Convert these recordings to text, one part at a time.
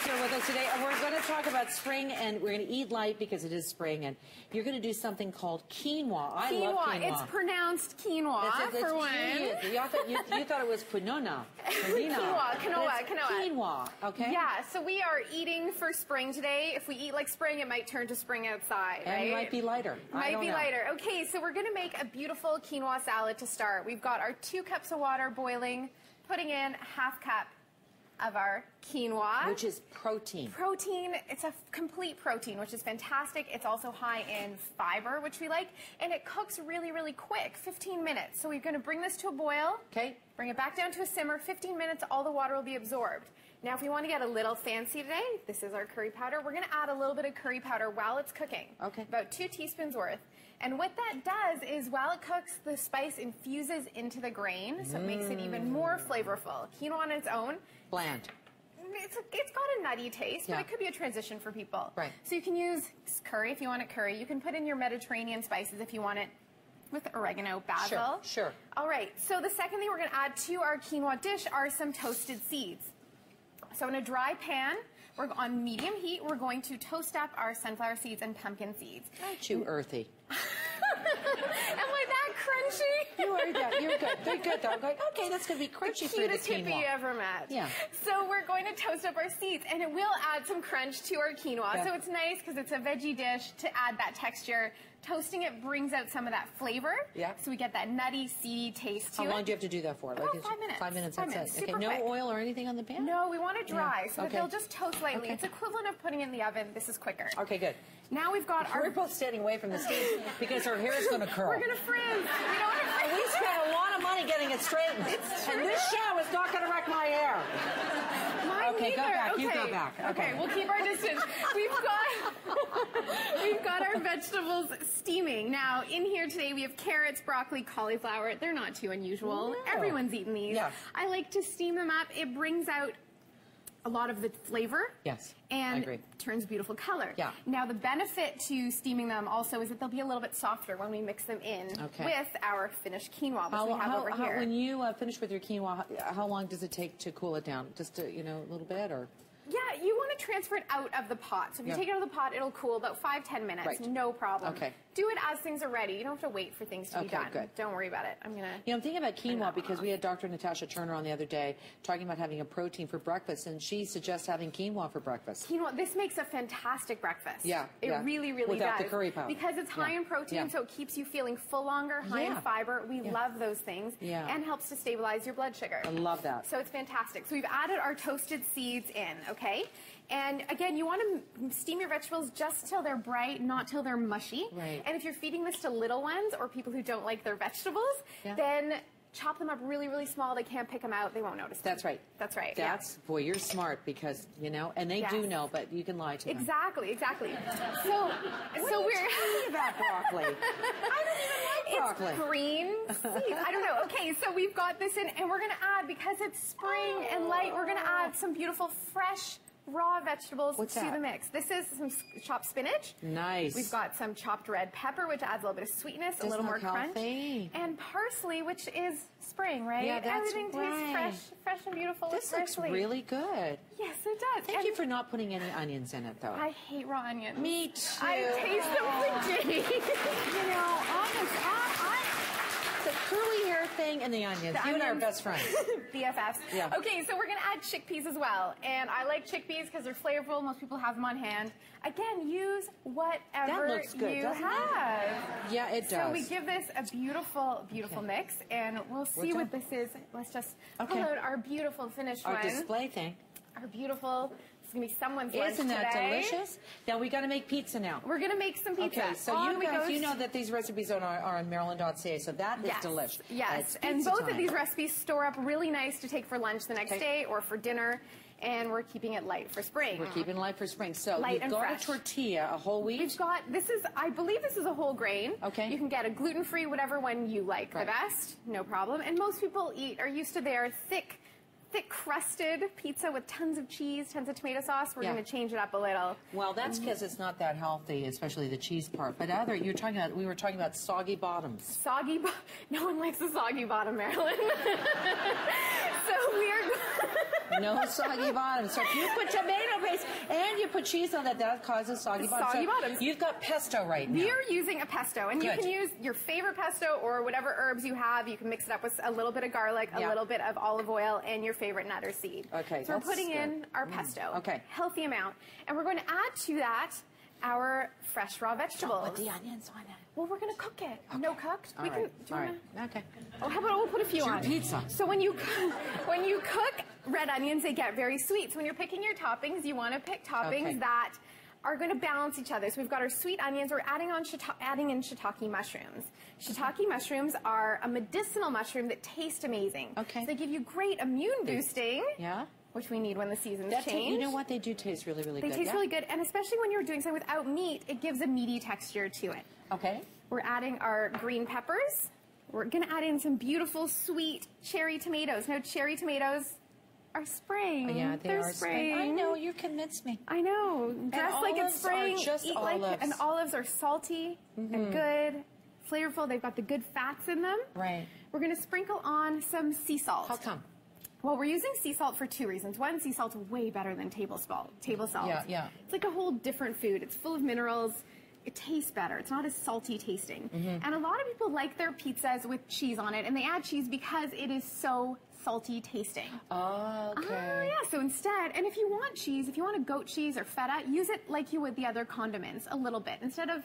here with us today, and we're going to talk about spring, and we're going to eat light because it is spring, and you're going to do something called quinoa. I love quinoa. It's pronounced quinoa for one. You thought it was quinoa. Quinoa. Okay. Yeah, so we are eating for spring today. If we eat like spring, it might turn to spring outside, right? And it might be lighter. Might be lighter. Okay, so we're going to make a beautiful quinoa salad to start. We've got our 2 cups of water boiling, putting in ½ cup of our quinoa. Which is protein. Protein, it's a complete protein, which is fantastic. It's also high in fiber, which we like, and it cooks really, really quick, 15 minutes. So we're going to bring this to a boil. Okay. Bring it back down to a simmer, 15 minutes, all the water will be absorbed. Now, if we want to get a little fancy today, this is our curry powder. We're going to add a little bit of curry powder while it's cooking. Okay. About 2 teaspoons worth. And what that does is while it cooks, the spice infuses into the grain, so it makes it even more flavorful. Quinoa on its own. Bland. It's got a nutty taste, but it could be a transition for people. Right. So you can use curry if you want it curry. You can put in your Mediterranean spices if you want it with oregano, basil. Sure. All right, so the second thing we're going to add to our quinoa dish are some toasted seeds. So in a dry pan, we're on medium heat, we're going to toast up our sunflower seeds and pumpkin seeds. Aren't you earthy? Am I that crunchy? You are that. You're good. They're good, though. I'm going, okay, that's going to be crunchy for the Cutest hippie you ever met. Yeah. So we're going to toast up our seeds, and it will add some crunch to our quinoa. Yeah. So it's nice because it's a veggie dish to add that texture. Toasting it brings out some of that flavor. Yeah. So we get that nutty, seedy taste to it. How long do you have to do that for? About 5 minutes. 5 minutes, that's it. Okay, no quick. oil or anything on the pan? No, we want it dry so that they'll just toast lightly. It's equivalent of putting it in the oven. This is quicker. Okay, good. Now we've got our... We're both standing away from the steam because our hair is going to curl. We're going to frizz. We don't want to frizz. We spent a lot of money getting it straightened. And this show is not going to wreck my hair. Okay, go back. You go back. Okay, we'll keep our distance. We've got our vegetables steaming. Now, in here today, we have carrots, broccoli, cauliflower. They're not too unusual. No. Everyone's eaten these. Yeah. I like to steam them up. It brings out a lot of the flavor. Yes, and I agree. Turns beautiful color. Yeah. Now, the benefit to steaming them also is that they'll be a little bit softer when we mix them in with our finished quinoa, which we have over here. When you finish with your quinoa, how long does it take to cool it down? Just a little bit, or? Yeah, you want to transfer it out of the pot. So if you take it out of the pot, it'll cool about 5-10 minutes. Right. No problem. Okay. Do it as things are ready. You don't have to wait for things to be done. Good. Don't worry about it. I'm thinking about quinoa because we had Dr. Natasha Turner on the other day talking about having a protein for breakfast, and she suggests having quinoa for breakfast. Quinoa, this makes a fantastic breakfast. Yeah. It really, really Without does. the curry powder. Because it's high in protein, so it keeps you feeling full longer, high in fiber. We love those things. Yeah. And helps to stabilize your blood sugar. I love that. So it's fantastic. So we've added our toasted seeds in, okay? And again, you want to steam your vegetables just till they're bright, not till they're mushy. Right. And if you're feeding this to little ones or people who don't like their vegetables, then chop them up really, really small. They can't pick them out. They won't notice them. That's right. That's right. Boy, you're smart because, and they do know, but you can lie to them. Exactly. So we're talking about broccoli. I don't even like broccoli. It's green seeds. I don't know. Okay, so we've got this in, and we're going to add, because it's spring and light, we're going to add some beautiful fresh raw vegetables to the mix. This is some chopped spinach. Nice. We've got some chopped red pepper, which adds a little bit of sweetness, a little more crunch. And parsley, which is spring, right? Yeah, that's Everything tastes fresh and beautiful. This looks really good. Yes, it does. Thank you for not putting any onions in it, though. I hate raw onions. Me too. I taste them for days. The curly hair thing and the onions. You and I are best friends. BFFs. Yeah. Okay, so we're going to add chickpeas as well. And I like chickpeas because they're flavorful. Most people have them on hand. Again, use whatever you have. Yeah, it does. So we give this a beautiful, beautiful mix. And we'll see what this is. Let's just pull out our beautiful finished one. Our display thing. Our beautiful... It's going to be someone's lunch Isn't that today. Delicious? Now, we got to make pizza now. We're going to make some pizza. Okay, so you guys, you know that these recipes are on Maryland.ca, so that is delicious. Yes, and both of these recipes store up really nice to take for lunch the next day or for dinner, and we're keeping it light for spring. We're keeping it light for spring. So you've got a tortilla, a whole wheat? We've got, I believe this is a whole grain. Okay. You can get a gluten-free, whatever one you like the best, no problem. And most people are used to their thick crusted pizza with tons of cheese, tons of tomato sauce. We're going to change it up a little. Well, that's because it's not that healthy, especially the cheese part. But we were talking about soggy bottoms. No one likes a soggy bottom, Marilyn. So No soggy bottoms. So if you put tomato paste and you put cheese on that, that causes soggy bottoms. Soggy bottoms. You've got pesto right now. We are using a pesto, and you can use your favorite pesto or whatever herbs you have. You can mix it up with a little bit of garlic, a little bit of olive oil, and your favorite nut or seed. Okay. So we're putting in our pesto. Okay. Healthy amount. And we're going to add to that our fresh raw vegetables. Don't put the onions on it. Well, we're going to cook it. Okay. No cooked. All right. Okay. Oh, how about we'll put a few on? Pizza. So when you cook red onions, they get very sweet. So when you're picking your toppings, you want to pick toppings that are going to balance each other. So we've got our sweet onions. We're adding in shiitake mushrooms. Shiitake mushrooms are a medicinal mushroom that taste amazing. Okay. So they give you great immune boosting. Yeah. Which we need when the seasons change. You know what? They do taste really, really good. They taste really good. And especially when you're doing something without meat, it gives a meaty texture to it. Okay. We're adding our green peppers. We're going to add in some beautiful, sweet cherry tomatoes. Now, cherry tomatoes are spring. Yeah, they're spring. I know, you convinced me. I know. Dress like it's spring. Just eat olives. and olives are salty and good, flavorful. They've got the good fats in them. Right. We're going to sprinkle on some sea salt. How come? Well, we're using sea salt for two reasons. One, sea salt's way better than table salt. Yeah. It's like a whole different food. It's full of minerals. It tastes better. It's not as salty tasting. And a lot of people like their pizzas with cheese on it, and they add cheese because it is so salty tasting. Oh, okay. Yeah, so instead, and if you want cheese, if you want a goat cheese or feta, use it like you would the other condiments, a little bit, instead of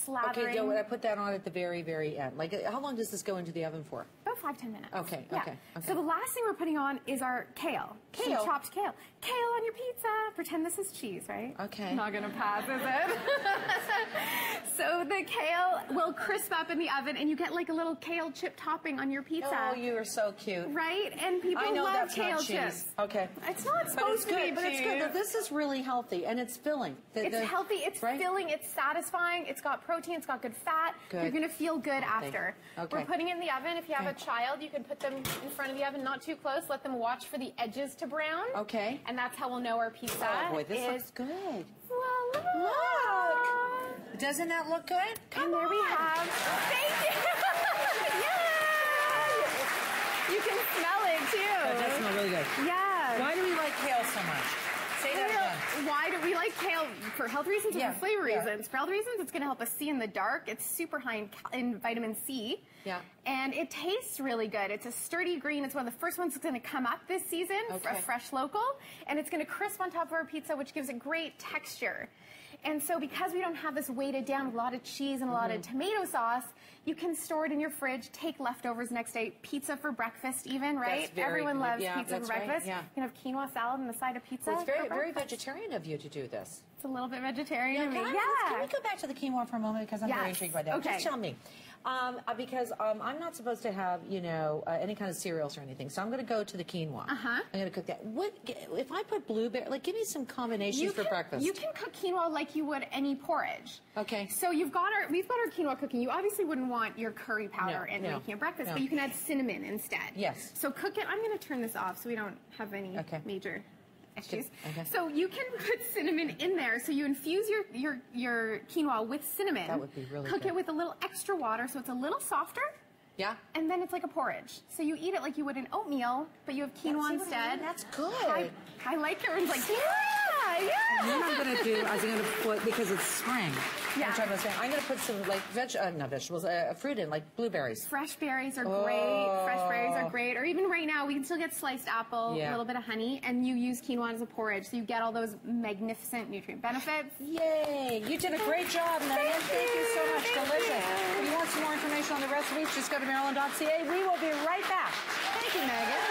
slathering. Okay, Joe, I put that on at the very, very end. Like, how long does this go into the oven for? About 5-10 minutes. Okay, yeah. okay. So the last thing we're putting on is our kale. Kale? Chopped kale. Kale on your pizza. Pretend this is cheese, right? Okay. Not gonna pass, is it? So the kale will crisp up in the oven, and you get like a little kale chip topping on your pizza. Oh, you are so cute. Right? And people I know love that's kale not cheese. chips. Okay. It's not supposed to be, but it's good. This is really healthy, and it's filling. It's healthy, it's filling, it's satisfying, it's got protein, it's got good fat. Good. You're going to feel good after. Okay. We're putting it in the oven. If you have a child, you can put them in front of the oven, not too close. Let them watch for the edges to brown. Okay. And that's how we'll know our pizza Oh, boy, this looks good. Voila! Look! Doesn't that look good? And there we have... Thank you! Yay! You can smell it, too. That does smell really good. Yeah. Why do we like kale so much? Say that again. Why do we like kale? For health reasons or for flavor reasons? For health reasons, it's going to help us see in the dark. It's super high in vitamin C. Yeah. And it tastes really good. It's a sturdy green. It's one of the first ones that's going to come up this season, a fresh local. And it's going to crisp on top of our pizza, which gives it great texture. And so because we don't have this weighted down with a lot of cheese and a lot of tomato sauce, you can store it in your fridge, take leftovers next day, pizza for breakfast even, right? Everyone loves pizza for breakfast. Yeah. You can have quinoa salad and a side of pizza. Well, it's very vegetarian of you to do this. It's a little bit vegetarian of me. Can we go back to the quinoa for a moment, because I'm very intrigued by that. Okay. Just tell me. Because I'm not supposed to have, any kind of cereals or anything. So I'm going to go to the quinoa. I'm going to cook that. What if I put blueberry? Like, give me some combinations for breakfast. You can cook quinoa like you would any porridge. Okay. So we've got our quinoa cooking. You obviously wouldn't want your curry powder in making a breakfast, but you can add cinnamon instead. Yes. So cook it. I'm going to turn this off so we don't have any major issues. Okay. So you can put cinnamon in there. So you infuse your quinoa with cinnamon. That would be really Cook good. it with a little extra water so it's a little softer. Yeah. And then it's like a porridge. So you eat it like you would an oatmeal, but you have quinoa instead. That's good. I like it. Everyone's like, yeah. And then I'm going to do, put, because it's spring. Yeah. I'm going to put some, like, not vegetables, fruit in, like blueberries. Fresh berries are great. Fresh berries are great. Or even right now, we can still get sliced apple, a little bit of honey, and you use quinoa as a porridge, so you get all those magnificent nutrient benefits. Yay! You did a great job, Megan. Thank you so much. Delicious. If you want some more information on the recipes, just go to Maryland.ca. We will be right back. Thank you, Megan.